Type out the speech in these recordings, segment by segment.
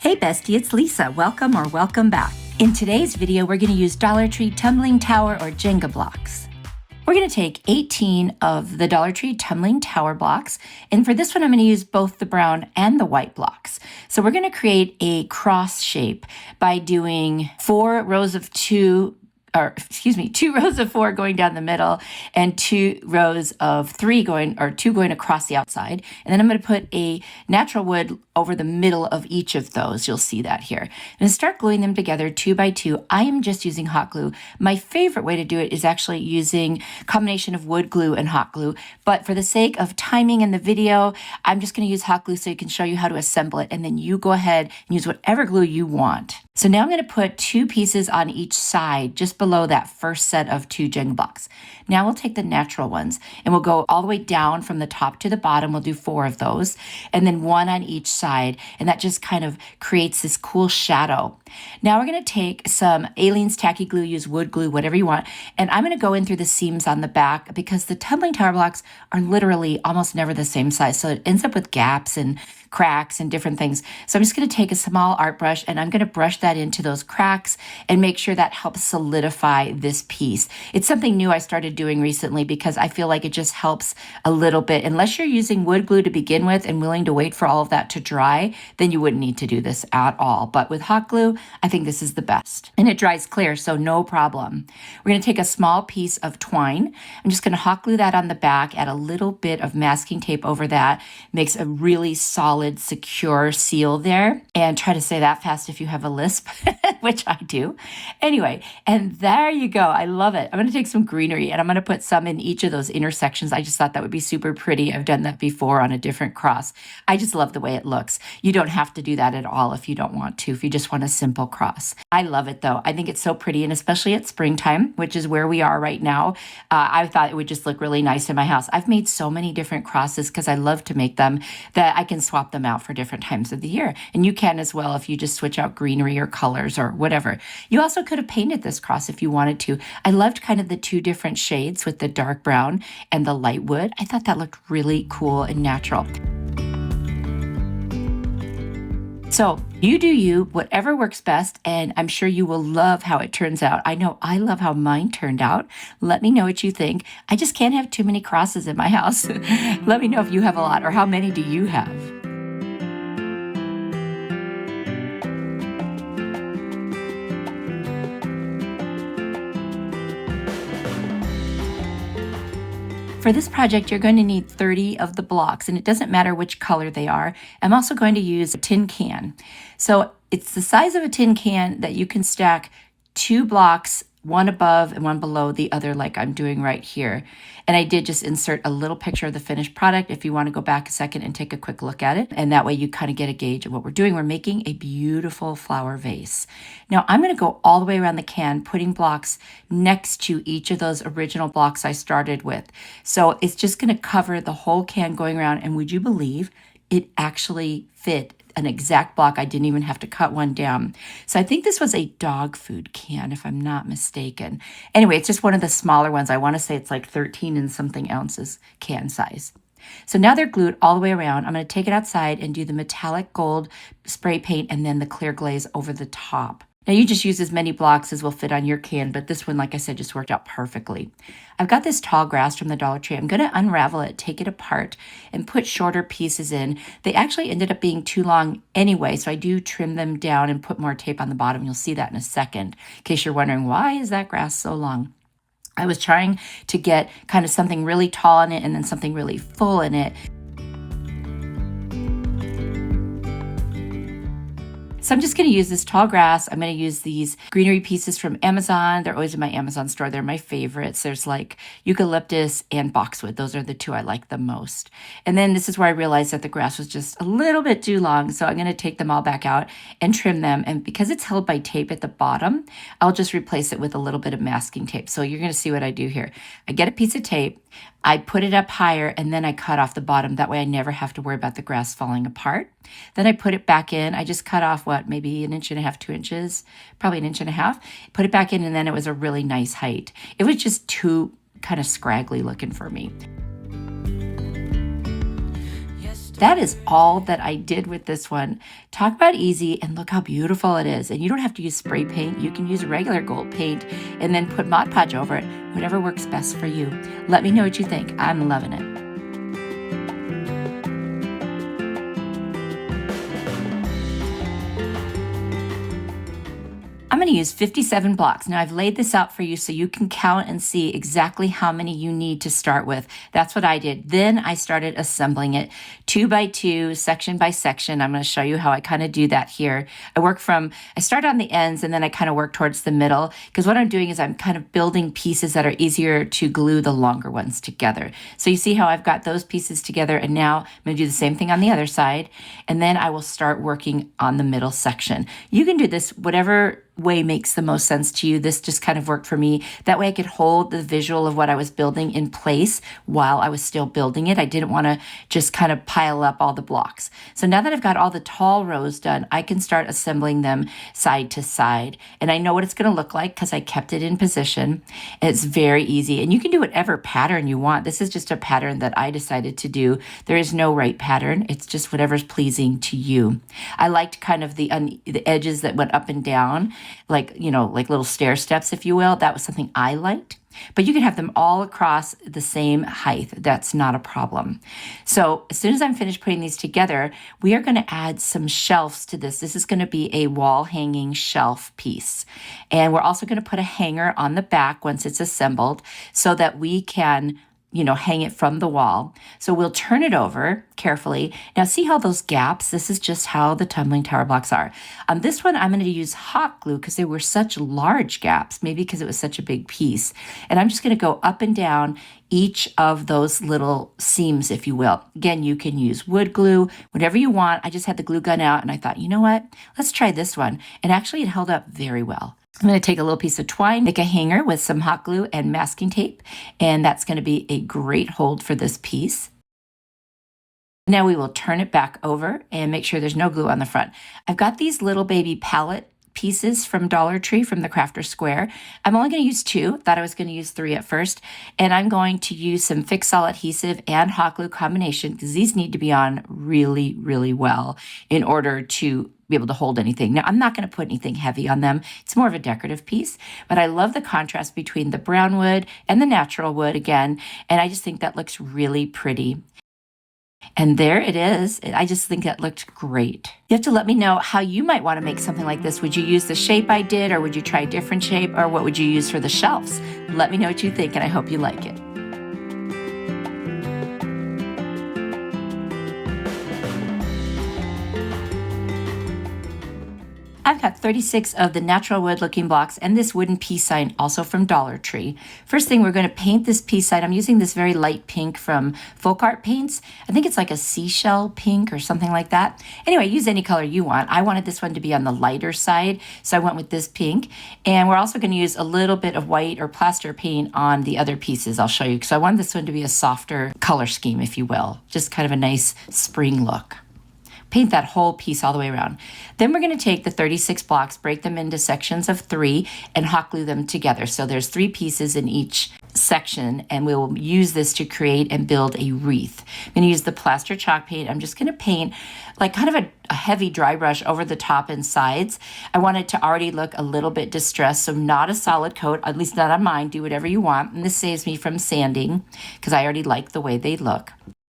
Hey Bestie, it's Lisa. Welcome or welcome back. In today's video, we're going to use Dollar Tree Tumbling Tower or Jenga blocks. We're going to take 18 of the Dollar Tree Tumbling Tower blocks, and for this one, I'm going to use both the brown and the white blocks. So we're going to create a cross shape by doing 2 rows of 4 going down the middle and 2 rows of 2 going across the outside. And then I'm going to put a natural wood over the middle of each of those. You'll see that here. And start gluing them together 2 by 2. I am just using hot glue. My favorite way to do it is actually using a combination of wood glue and hot glue. But for the sake of timing in the video, I'm just going to use hot glue so I can show you how to assemble it. And then you go ahead and use whatever glue you want. So now I'm going to put 2 pieces on each side just below that first set of 2 Jenga blocks. Now we'll take the natural ones and we'll go all the way down from the top to the bottom. We'll do 4 of those and then 1 on each side. And that just kind of creates this cool shadow. Now we're going to take some Aleene's tacky glue, use wood glue, whatever you want. And I'm going to go in through the seams on the back because the tumbling tower blocks are literally almost never the same size. So it ends up with gaps and cracks and different things. So I'm just going to take a small art brush and I'm going to brush that into those cracks and make sure that helps solidify this piece. It's something new I started doing recently because I feel like it just helps a little bit. Unless you're using wood glue to begin with and willing to wait for all of that to dry, then you wouldn't need to do this at all. But with hot glue, I think this is the best. And it dries clear, so no problem. We're going to take a small piece of twine. I'm just going to hot glue that on the back, add a little bit of masking tape over that. Makes a really solid, secure seal there. And try to say that fast if you have a lisp, which I do. Anyway, and there you go. I love it. I'm going to take some greenery and I'm going to put some in each of those intersections. I just thought that would be super pretty. I've done that before on a different cross. I just love the way it looks. You don't have to do that at all if you don't want to, if you just want a simple cross. I love it though. I think it's so pretty, and especially at springtime, which is where we are right now. I thought it would just look really nice in my house. I've made so many different crosses because I love to make them that I can swap them out for different times of the year. And you can as well if you just switch out greenery or colors or whatever. You also could have painted this cross if you wanted to. I loved kind of the 2 different shades with the dark brown and the light wood. I thought that looked really cool and natural. So you do you, whatever works best, and I'm sure you will love how it turns out. I know I love how mine turned out. Let me know what you think. I just can't have too many crosses in my house. Let me know if you have a lot, or how many do you have? For this project, you're going to need 30 of the blocks, and it doesn't matter which color they are. I'm also going to use a tin can. So it's the size of a tin can that you can stack 2 blocks, one above and one below the other, like I'm doing right here. And I did just insert a little picture of the finished product if you want to go back a second and take a quick look at it. And that way you kind of get a gauge of what we're doing. We're making a beautiful flower vase. Now I'm going to go all the way around the can, putting blocks next to each of those original blocks I started with. So it's just going to cover the whole can going around. And would you believe it actually fit an exact block? I didn't even have to cut one down. So I think this was a dog food can, if I'm not mistaken. Anyway, it's just one of the smaller ones. I want to say it's like 13 and something ounces can size. So now they're glued all the way around. I'm going to take it outside and do the metallic gold spray paint and then the clear glaze over the top. Now you just use as many blocks as will fit on your can, but this one, like I said, just worked out perfectly. I've got this tall grass from the Dollar Tree. I'm going to unravel it, take it apart, and put shorter pieces in. They actually ended up being too long anyway, so I do trim them down and put more tape on the bottom. You'll see that in a second, in case you're wondering, why is that grass so long? I was trying to get kind of something really tall in it and then something really full in it. So I'm just going to use this tall grass. I'm going to use these greenery pieces from Amazon. They're always in my Amazon store. They're my favorites. There's like eucalyptus and boxwood. Those are the 2 I like the most. And then this is where I realized that the grass was just a little bit too long. So I'm going to take them all back out and trim them. And because it's held by tape at the bottom, I'll just replace it with a little bit of masking tape. So you're going to see what I do here. I get a piece of tape. I put it up higher and then I cut off the bottom. That way I never have to worry about the grass falling apart. Then I put it back in. I just cut off maybe 1.5 inches, 2 inches, probably 1.5 inches. Put it back in and then it was a really nice height. It was just too kind of scraggly looking for me. that is all that I did with this one. Talk about easy, and look how beautiful it is. And you don't have to use spray paint. You can use regular gold paint and then put Mod Podge over it, whatever works best for you. Let me know what you think. I'm loving it. I'm going to use 57 blocks. Now I've laid this out for you so you can count and see exactly how many you need to start with. That's what I did. Then I started assembling it 2 by 2, section by section. I'm going to show you how I kind of do that here. I start on the ends and then I kind of work towards the middle, because what I'm doing is I'm kind of building pieces that are easier to glue the longer ones together. So you see how I've got those pieces together, and now I'm going to do the same thing on the other side, and then I will start working on the middle section. You can do this whatever way makes the most sense to you. This just kind of worked for me. That way I could hold the visual of what I was building in place while I was still building it. I didn't want to just kind of pile up all the blocks. So now that I've got all the tall rows done, I can start assembling them side to side. And I know what it's going to look like because I kept it in position. It's very easy. And you can do whatever pattern you want. This is just a pattern that I decided to do. There is no right pattern. It's just whatever's pleasing to you. I liked kind of the edges that went up and down, like little stair steps, if you will. That was something I liked. But you can have them all across the same height. That's not a problem. So as soon as I'm finished putting these together, we are going to add some shelves to this. This is going to be a wall hanging shelf piece. And we're also going to put a hanger on the back once it's assembled so that we can hang it from the wall. So we'll turn it over carefully. Now see how those gaps, this is just how the tumbling tower blocks are. On this one, I'm going to use hot glue because they were such large gaps, maybe because it was such a big piece. And I'm just going to go up and down each of those little seams, if you will. Again, you can use wood glue, whatever you want. I just had the glue gun out and I thought, you know what? Let's try this one. And actually it held up very well. I'm going to take a little piece of twine, make a hanger with some hot glue and masking tape, and that's going to be a great hold for this piece. Now we will turn it back over and make sure there's no glue on the front. I've got these little baby palette pieces from Dollar Tree from the Crafter Square. I'm only going to use 2. Thought I was going to use 3 at first. And I'm going to use some Fix All adhesive and hot glue combination because these need to be on really, really well in order to be able to hold anything. Now, I'm not going to put anything heavy on them. It's more of a decorative piece, but I love the contrast between the brown wood and the natural wood again, and I just think that looks really pretty. And there it is. I just think that looked great. You have to let me know how you might want to make something like this. Would you use the shape I did, or would you try a different shape, or what would you use for the shelves? Let me know what you think, and I hope you like it. I've got 36 of the natural wood looking blocks and this wooden peace sign also from Dollar Tree. First thing, we're going to paint this peace sign. I'm using this very light pink from Folk Art Paints. I think it's like a seashell pink or something like that. Anyway, use any color you want. I wanted this one to be on the lighter side, so I went with this pink. And we're also going to use a little bit of white or plaster paint on the other pieces. I'll show you, because I want this one to be a softer color scheme, if you will. Just kind of a nice spring look. Paint that whole piece all the way around. Then we're going to take the 36 blocks, break them into sections of 3, and hot glue them together. So there's 3 pieces in each section, and we will use this to create and build a wreath. I'm going to use the plaster chalk paint. I'm just going to paint like kind of a heavy dry brush over the top and sides. I want it to already look a little bit distressed, so not a solid coat, at least not on mine. Do whatever you want. And this saves me from sanding because I already like the way they look.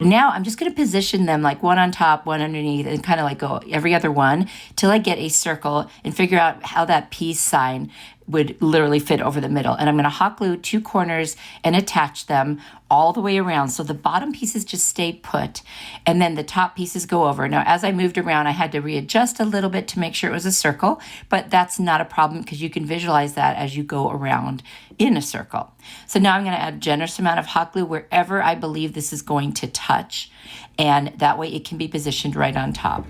Now I'm just going to position them like one on top, one underneath, and kind of like go every other one till I get a circle and figure out how that peace sign would literally fit over the middle. And I'm going to hot glue 2 corners and attach them all the way around. So the bottom pieces just stay put and then the top pieces go over. Now, as I moved around, I had to readjust a little bit to make sure it was a circle, but that's not a problem because you can visualize that as you go around in a circle. So now I'm going to add a generous amount of hot glue wherever I believe this is going to touch. And that way it can be positioned right on top.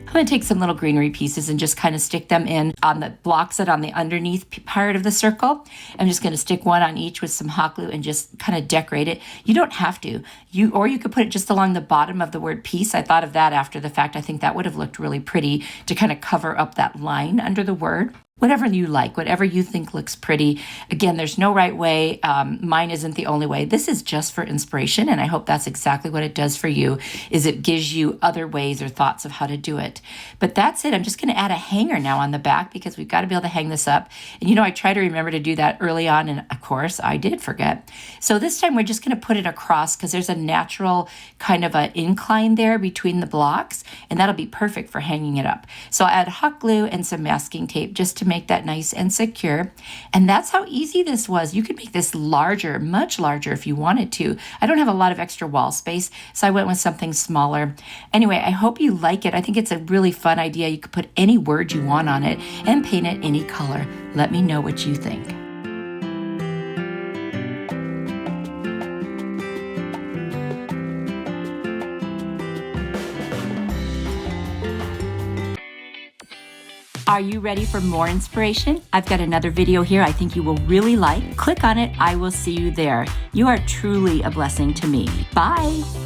I'm going to take some little greenery pieces and just kind of stick them in on the blocks that on the underneath part of the circle. I'm just going to stick one on each with some hot glue and just kind of decorate it. You don't have to. You could put it just along the bottom of the word peace. I thought of that after the fact. I think that would have looked really pretty to kind of cover up that line under the word. Whatever you like, whatever you think looks pretty. Again, there's no right way. Mine isn't the only way. This is just for inspiration, and I hope that's exactly what it does for you, is it gives you other ways or thoughts of how to do it. But that's it. I'm just going to add a hanger now on the back because we've got to be able to hang this up. And I try to remember to do that early on, and of course, I did forget. So this time we're just going to put it across because there's a natural kind of an incline there between the blocks, and that'll be perfect for hanging it up. So I'll add hot glue and some masking tape just to make that nice and secure. And that's how easy this was. You could make this larger, much larger if you wanted to. I don't have a lot of extra wall space, so I went with something smaller. Anyway, I hope you like it. I think it's a really fun idea. You could put any word you want on it and paint it any color. Let me know what you think. Are you ready for more inspiration? I've got another video here I think you will really like. Click on it. I will see you there. You are truly a blessing to me. Bye.